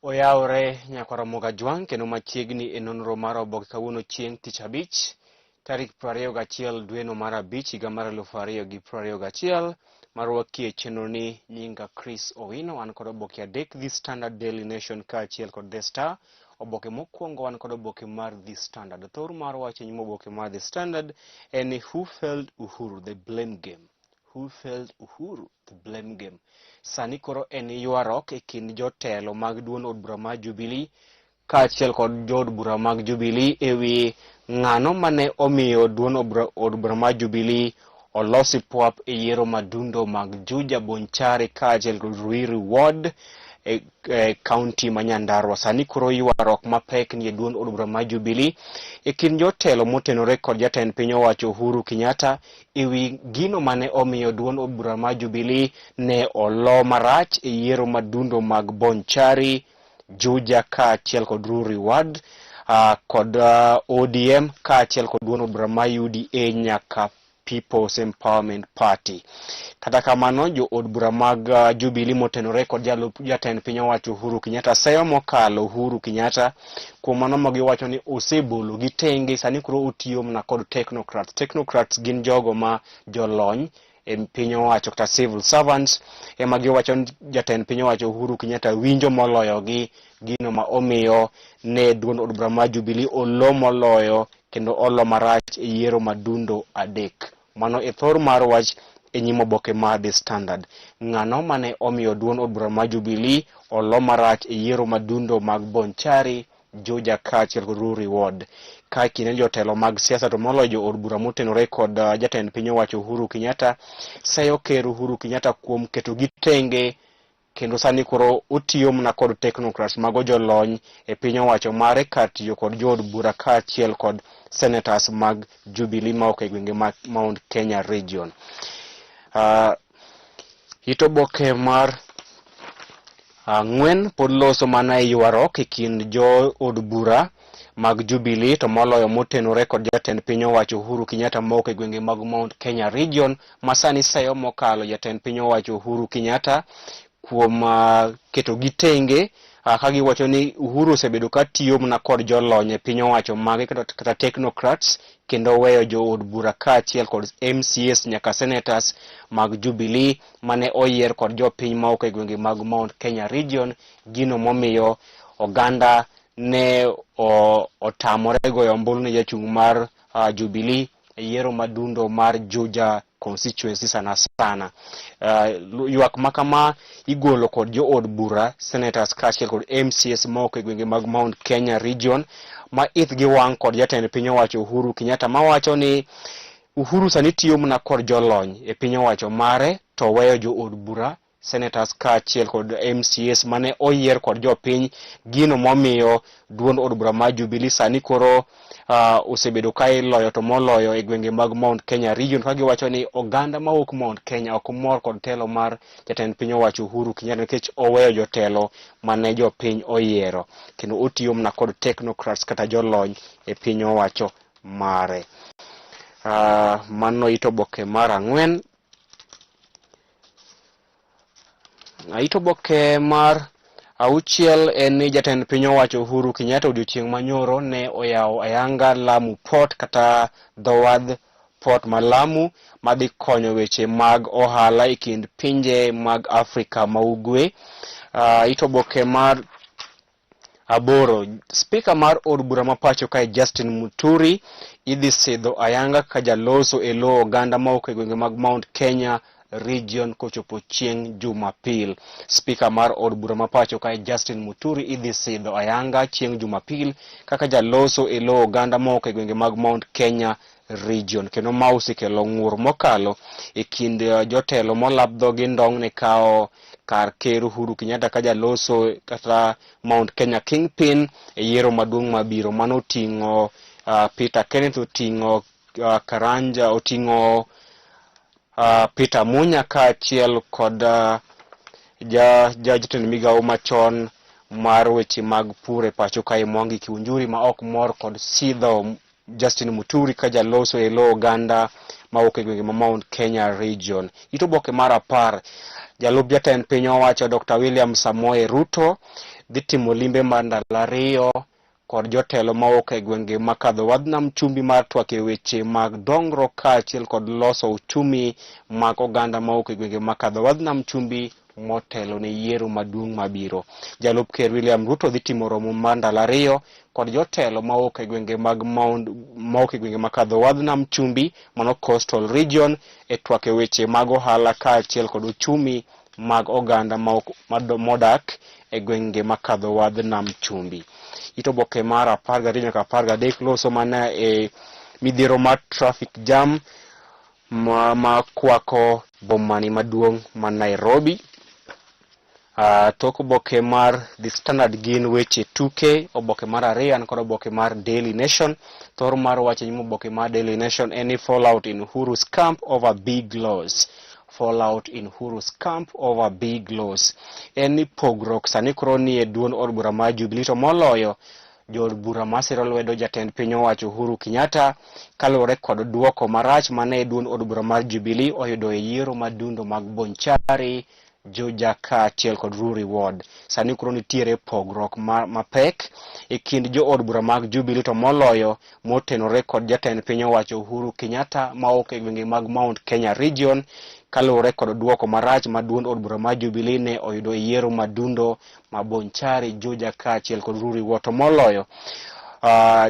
Oyaore nyakoromo gajwang' kendo machiegni e nonro mar oboke kawuono chieng' tich abich tarik 21 dwe no mar abich higa mar 2021 marwakie chenro ni nyinga Chris Owino wan kod oboke adek The Standard, Daily Nation kaachiel kod The Star. Oboke mokwongo wan kod oboke mar The Standard. Thor mar wacho nyimo oboke mar The Standard en Who Failed Uhuru, the blame game. Who failed Uhuru, the blame game. Sani koro en ywarok e kind jotelo mag duond od bura mar Jubilee kaachiel kod jood bura mag Jubilee ewi ng'ano mane omiyo duond od bura mar Jubilee olosi pwap e yiero madundo mag Juja, Bonchari kaachiel kod Ruiru Ward e kaunti ma Nyandarua. Sani koro ywarok mapek ni e duond od bura mar Jubilee e kind jotelo motenore kod jatend piny owacho Uhuru Kenyatta ewi gino mane omiyo duond od bura mar Jubilee ne olo marach e yiero madundo mag Bonchari, Juja kaachiel kod Ruiru Ward kod ODM kaachiel kod duond od bura mar UDA nyaka People's Empowerment Party. Kata kamano jo od bura mag Jubilee motenore kod jatend piny owacho Uhuru Kenyatta sayo mokalo Uhuru Kenyatta kuom mano ma giwacho ni osebolo gi tenge. Sani koro otiyo mna kod technocrats. Technocrats gin jogo ma jolony e piny owacho kata civil servants ema giwacho ni jatend piny owacho Uhuru Kenyatta winjo moloyo gi gino ma omiyo ne duond od bura mar Jubilee olo moloyo kendo olo marach e yiero madundo adek. Mano e thor mar wach e nyimo oboke mar The Standard. Ng'ano mane omiyo duond od bura mar Jubilee olo marach e yiero madundo mag Bonchari, Juja kaachiel kod Ruiru Ward. Ka kine jotelo mag siasa to moloyo jo od bura motenore kod jatend piny owacho Uhuru Kenyatta sayo ker Uhuru Kenyatta kuom keto gi tenge kendo sani koro otiyo mna kod technocrats mago jolony e piny owacho mare kar tiyo kod jood bura kaachiel kod senators mag Jubilee ma ok e gwenge mag Mount Kenya region. Oboke mar ang'wen pod loso mana e ywarok e kind jo od bura mag Jubilee to moloyo motenore kod jatend piny owacho Uhuru Kenyatta ma ok e gwenge mag Mount Kenya region masani sayo mokalo jatend piny owacho Uhuru Kenyatta kuom keto gi tenge ka giwacho ni Uhuru osebedo ka tiyo mna kod jolony e piny owacho mage kata technocrats kendo weyo jo od bura kaachiel kod MCS nyaka senators mag Jubilee mane oyier kod jopiny ma ok e gwenge mag Mount Kenya region, gino momiyo oganda ne otamore goyo ombulu ne jachung' mar Jubilee e yiero madundo mar Juja constituency sana. Ywak makama igolo kod jo od bura, senators kaachiel kod MCS ma ok e gwenge mag Mount Kenya region ma ithgi wang' kod jatend piny owacho Uhuru Kenyatta mawacho ni Uhuru sani tiyo mna kod jolony e piny owacho mare to weyo jo od bura, senators kaachiel kod MCS mane oyier kod jopiny, gino momiyo duond od bura mar Jubilee sani koro osebedo ka iloyo to moloyo e gwenge mag Mount Kenya region ka giwacho ni oganda ma ok Mount Kenya ok mor kod telo mar jatend piny owacho Uhuru Kenyatta nikech oweyo jotelo mane jopiny oyiero kendo otiyo mna kod technocrats kata jolony e piny owacho mare. Mano oboke mar ang'wen. Oboke mar auchiel en ni jatend piny owacho Uhuru Kenyatta odiochieng' manyoro ne oyawo ayanga Lamu Port kata dhowadh port ma Lamu madhi konyo weche mag ohala e kind pinje mag Afrika ma ugwe. Oboke mar aboro, spika mar od bura ma pacho kae Justin Muturi idhi sidho ayanga ka jaloso e lo oganda ma ok e gwenge mag Mount Kenya region kochopo chieng' Jumapil. Spika mar od bura ma pacho kae Justin Muturi idhi sidho ayanga chieng' Jumapil kaka jaloso e lo oganda ma ok e gwenge mag Mount Kenya region kendo ma osekelo ng'ur mokalo e kind jotelo molabdho gi ndong' ne kao kar ker Uhuru Kenyatta ka jaloso kata Mount Kenya Kingpin e yiero maduong' mabiro. Mano oting'o Peter Kenneth, oting'o Karanja, oting'o Peter Munya kaachiel kod jatend migawo machon mar weche mag pur e pacho kae Mwangi Kiunjuri ma ok mor kod sidho Justin Muturi ka jaloso e lo oganda ma ok e gwenge ma Mount Kenya region. Oboke mar 10, jalup jatend piny owacho Dr. William Samoei Ruto dhi timo limbe mar ndalo 2 kod jotelo mawuok e gwenge makadho wadh nam chumbi mar twak e weche mag dongruok kaachiel kod loso uchumi mag oganda mawuok e gwenge makadho wadh nam chumbi motelo ne yiero maduong' mabiro. Jalup Ker William Ruto dhi timo romo mar ndalo 2 kod jotelo mawuok e gwenge makadho wadh nam chumbi mano Coastal Region e twak e weche mag ohala kaachiel kod uchumi mag oganda modak e gwenge makadho wadh nam chumbi. Ito oboke mar 12 nyaka 13 loso mana e midhiero mar traffic jam ma kwako bomani maduong' ma Nairobi. Tok oboke mar The Standard gin weche tuke. Oboke mar 2 an kod oboke mar Daily Nation. Thor mar wache nyimo oboke mar Daily Nation any fallout in Uhuru's camp over big loss. Fallout in Uhuru's camp over big loss. Eni pogrok sani koro ni e duond od bura mar Jubilee to moloyo jod bura masiro lwedo jatend piny owacho Uhuru Kenyatta kaluwore kod duoko marach mane duond od bura mar Jubilee oyudo e yiero madundo mag Bonchari, Juja kaachiel kod Rurii Ward. Sani koro nitiere pogrok mapek e kind jo od bura mag Jubilee to moloyo motenore kod jatend piny owacho Uhuru Kenyatta mawuok e gwenge mag Mount Kenya Region kaluwore kod duoko marach ma duond od bura mar Jubilee ne oyudo e yiero madundo ma Bonchari, Juja kaachiel kod Rurii Ward to moloyo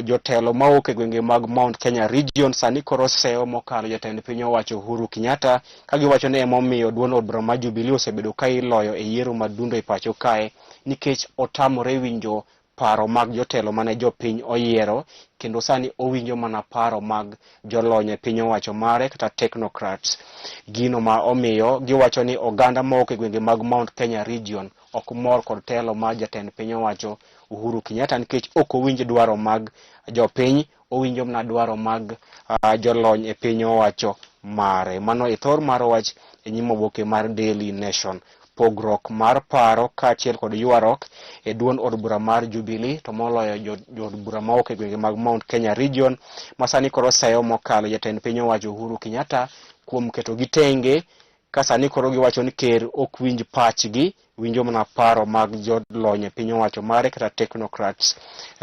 jotelo mawuok e gwenge mag Mount Kenya Region sani koro seyo mokalo jatend piny owacho Uhuru Kenyatta ka giwacho ni emomiyo duond od bura mar Jubilee osebedo ka iloyo e yiero madundo e pacho kae nikech otamore winjo paro mag jotelo mane jopiny oyiero kendo sani owinjo mana paro mag jolony e piny owacho mare kata technocrats. Gino ma omiyo giwacho ni oganda mawuok e gwenge mag Mount Kenya Region ok mor kod telo mar jatend piny owacho Uhuru Kenyatta nikech ok owinjo dwaro mag jopiny, owinjo mana dwaro mag jolony e piny owacho mare. Mano e thor mar wach e nyimo oboke mar Daily Nation. Pogrok mar paro kaachiel kod ywarok e duond od bura mar Jubilee to moloyo jod bura mawuok e gwenge mag Mount Kenya Region masani koro seyo mokalo jatend piny owacho Uhuru Kenyatta kuom keto gi tenge ka sani koro giwacho ni ker ok winj pachgi, winjo mana paro mag jolony e piny owacho mare kata technocrats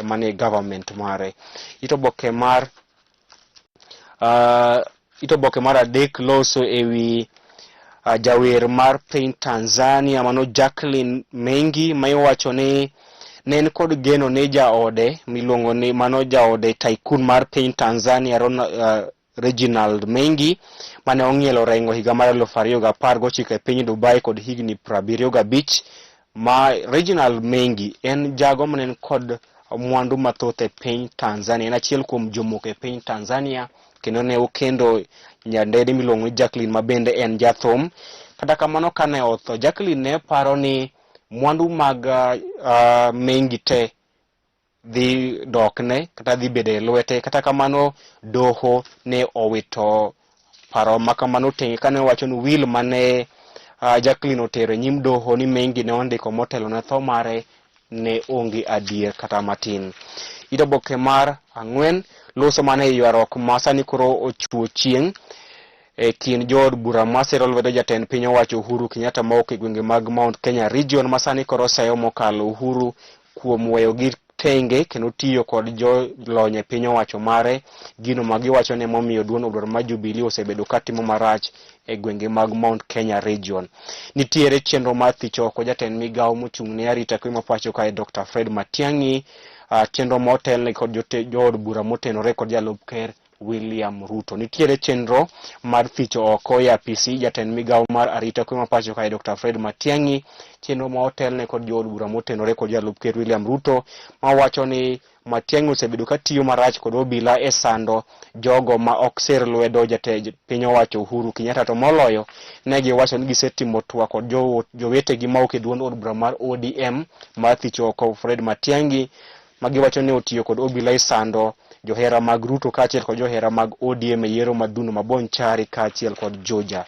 mane government mare. Ito oboke mar adek loso ewi jawer mar piny Tanzania mano Jacqueline Mengi ma iwacho ni ne en kod geno ne jaode miluongo ni mano jaode tycoon mar piny Tanzania Reginald Mengi mane ong'ielo rengo higa mar 2019 e piny Dubai kod higni 75. Ma Reginald Mengi en jago manen kod mwandu mathoth e piny Tanzania, en achiel kuom jomoko e piny Tanzania kendo ne okendo nyandede miluongo ni Jacqueline ma bende en jathum. Kata kamano kane otho, Jacqueline ne paro ni mwandu mag Mengi te dhi dokne kata dhi bede lwete. Kata kamano doho ne owito paro makamano tenge kane wacho ni will mane Jacqueline otero nyim doho ni Mengi ne ondiko motelo ne tho mare ne onge adier kata matin. Ito oboke mar 4 loso mane ywarok masani koro ochuo chieng' e kind jood bura masiro lwedo jatend piny owacho Uhuru Kenyatta mawuok e gwenge mag Mount Kenya Region masani koro seyo mokalo Uhuru kuom weyo gi tenge kendo tiyo kod jolony e piny owacho mare. Gino ma giwacho ne momiyo duond od bura mar Jubilee osebedo katimo marach e gwenge mag Mount Kenya Region. Nitiere chenro mar thich oko jatend migawo mochung' ne arita kwe mapacho kae Dr. Fred Matiang'i, chenro motelne kod jood bura motenore kod jalup ker William Ruto. Nitiere chenro mar thicho oko ya PC jatend migawo mar arita kwe mapacho kae Dr. Fred Matiang'i, chenro ma hotelne kod jood bura motenore kod jalup ker William Ruto mawacho ni Matiang'i osebedo katiyo marach kod obila e sando jogo ma ok ser lwedo jatend piny owacho Uhuru Kenyatta to moloyo ne giwacho ni gisetimo twak kod jowetegi mawuok e duond od bura mar ODM mar thicho oko Fred Matiang'i magiwacho ni otiyo kod obila e sando johera mag Ruto kaachiel kod johera mag ODM e yiero madundo ma Bonchari kaachiel kod Juja.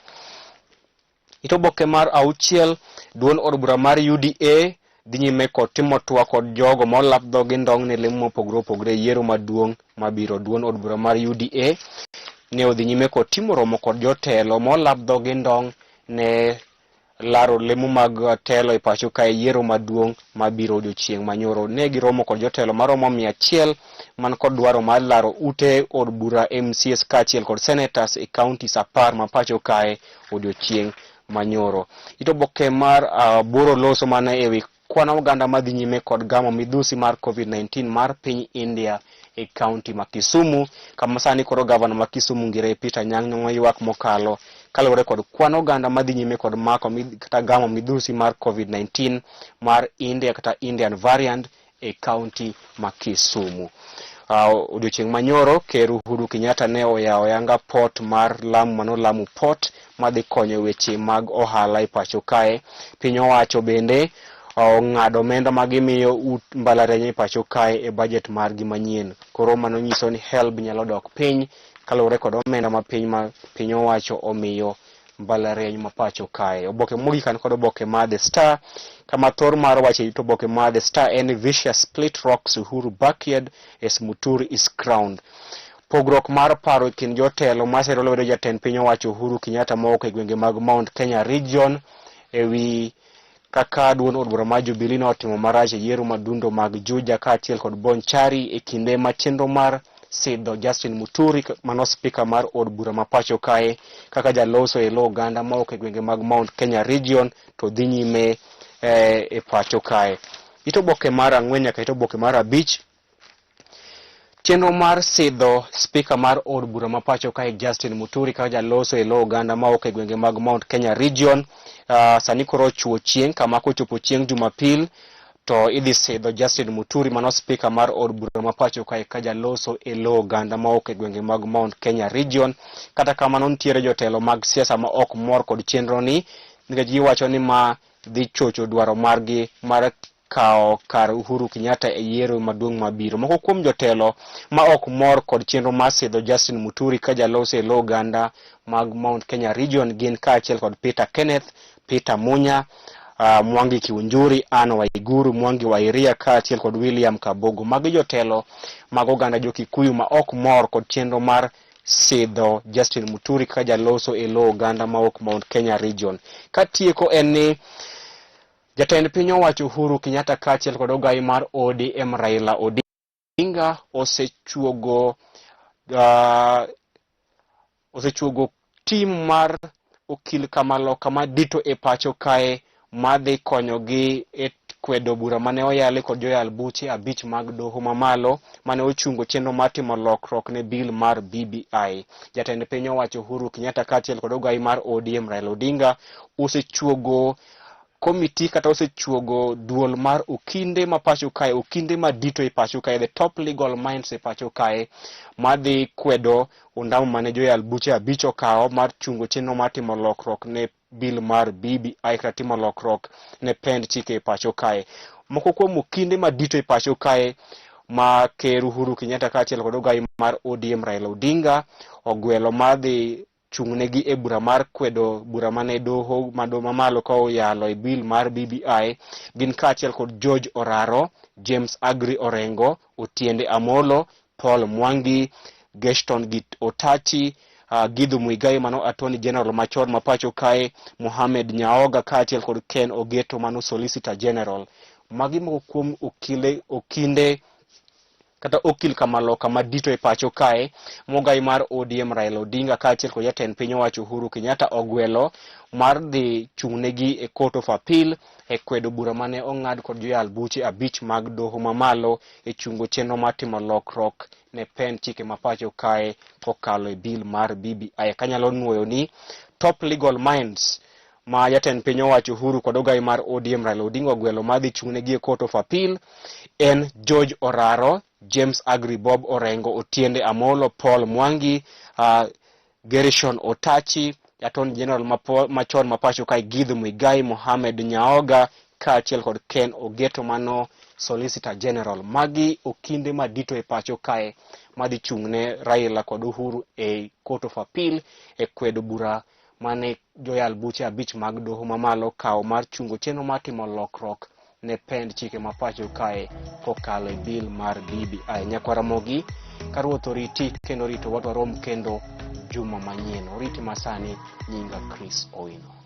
Ito oboke mar 6 duond od bura mar UDA dhi nyime kod timo twak kod jogo molap dhogi ndong' ne lemo mopogore opogore e yiero maduong' mabiro. Duond od bura mar UDA ne odhi nyime kod timo romo kod jotelo molap dhogi ndong' ne laro lemo mag telo e pacho kae yiero maduong' mabiro odiochieng' manyoro. Ne giromo kod jotelo maromo 100 man kod dwaro mar laro ute od bura MCS kaachiel kod senators e counties 10 ma pacho kae odiochieng' manyoro. Ito oboke mar boro loso mane ewi kwan oganda madhi nyime kod gamo midhusi mar COVID-19 mar piny India e kaunti ma Kisumu, kama sani koro gavana ma Kisumu ngire Peter Nyang'o ywak mokalo kaluwore kod kwan oganda madhi nyime kod mako kata gamo midhusi mar COVID-19 mar India kata Indian variant e kaunti ma Kisumu. Odiochieng' manyoro ker Uhuru Kenyatta ne oyawo yanga port mar Lamu, mano Lamu port madhi konyo weche mag ohala e pacho kae. Piny owacho bende ng'ado omenda magimiyo mbalariany e pacho kae e budget margi manyien. Koro mano nyiso ni HELB nyalo dok piny kaluwore kod omenda ma piny owacho omiyo mbalariany ma pacho kae. Oboke mogik an kod oboke mar The Star, kama thor mar wache to oboke mar The Star en vicious split rocks Uhuru backyard as Muturi is crowned. Pogruok mar paro kind jotelo masero lwedo jatend piny owacho Uhuru Kenyatta mawuok e gwenge mag Mount Kenya region ewi kaka duond od bura mar Jubilee otimo marach e yiero madundo mag Juja kaachiel kod Bonchari e kinde ma chenro mar sidho Justin Muturi mano spika mar od bura ma pacho kae kaka jaloso e lo oganda mawuok e gwenge mag Mount Kenya region to dhi nyime e pacho kae. Ito oboke mar 4 nyaka ito oboke mar 5, chenro mar sidho spika mar od bura ma pacho kae Justin Muturi kaka jaloso e lo oganda mawuok e gwenge mag Mount Kenya region sani koro chuo chieng' kama kochopo chieng' Jumapil to idhi sidho Justin Muturi mano spika mar od bura ma pacho kae ka jaloso e lo oganda mawuok e gwenge mag Mount Kenya region. Kata kamano nitiere jotelo mag siasa ma ok mor kod chenro ni nikech giwacho ni ma dhi chocho dwaro margi mar kao kar Uhuru Kenyatta e yiero maduong' mabiro. Moko kuom jotelo ma ok mor kod chenro mar sidho Justin Muturi ka jaloso e lo oganda mag Mount Kenya region gin kaachiel kod Peter Kenneth, Peter Munya, Mwangi Kiunjuri, Anne Waiguru, Mwangi Wairia kaachiel kod William Kabogo. Magi jotelo mag oganda jo Kikuyu ma ok mor kod chenro mar sidho Justin Muturi ka jaloso e lo oganda mawuok Mount Kenya region. Katieko en ni jatend piny owacho Uhuru Kenyatta kaachiel kod ogai mar ODM Raila Odinga osechuogo tim mar okil Kamaloka madito e pacho kae madhi konyogi e kwedo bura mane oyale kod joyal buche 5 mag doho mamalo mane ochungo chenro mar timo lokruok ne bill mar BBI. Jatend piny owacho Uhuru Kenyatta kaachiel kod ogai mar ODM Raila Odinga osechuogo komiti kata osechuogo duol mar okinde ma pacho kae, okinde madito e pacho kae, the top legal minds e pacho kae madhi kwedo ondamo mane joyal buche 5 okawo mar chungo chenro mar timo lokruok ne bill mar BBI kata timo lokruok ne pend chike e pacho kae. Moko kuom okinde madito e pacho kae ma ker Uhuru Kenyatta kaachiel kod ogai mar ODM Raila Odinga ogwelo madhi chung'negi e bura mar kwedo bura mane doho mamalo ka oyalo e bill mar BBI gin kaachiel kod George Oraro, James Agri Orengo, Otiende Amolo, Paul Mwangi, Geshton Git Otachi, Githu Muigai mano Attorney General machon ma pacho kae, Mohamed Nyaoga kaachiel kod Ken Ogeto mano Solicitor General. Magi moko kuom okinde kata okil Kamaloka madito e pacho kae mogai mar ODM Raila Odinga kaachiel kod jatend piny owacho Uhuru Kenyatta ogwelo mar dhi chung'negi e Court of Appeal e kwedo bura mane ong'ad kod joyal buche 5 mag doho mamalo e chungo chenro mar timo lokruok ne pend chike ma pacho kae kokalo e bill mar BBI. Kanyalo nuoyo ni top legal minds ma jatend piny owacho Uhuru kod ogai mar ODM Raila Odinga ogwelo madhi chung'negi e Court of Appeal en George Oraro, James Agri Bob Orengo, Otiende Amolo, Paul Mwangi, Gershon Otachi, Attorney General machon ma pacho kae Githu Muigai, Mohamed Nyaoga kaachiel kod Ken Ogeto mano Solicitor General. Magi okinde madito e pacho kae madhi chung'ne Raila kod Uhuru e Court of Appeal e kwedo bura mane joyal buche 5 mag doho mamalo kawo mar chungo chenro mar timo lokruok ne pend chike ma pacho kae kokalo e bill mar BBI. Nyakwaramogi karuoth oriti kendo rito wadwarom kendo juma manyien. Oriti masani nyinga Chris Owino.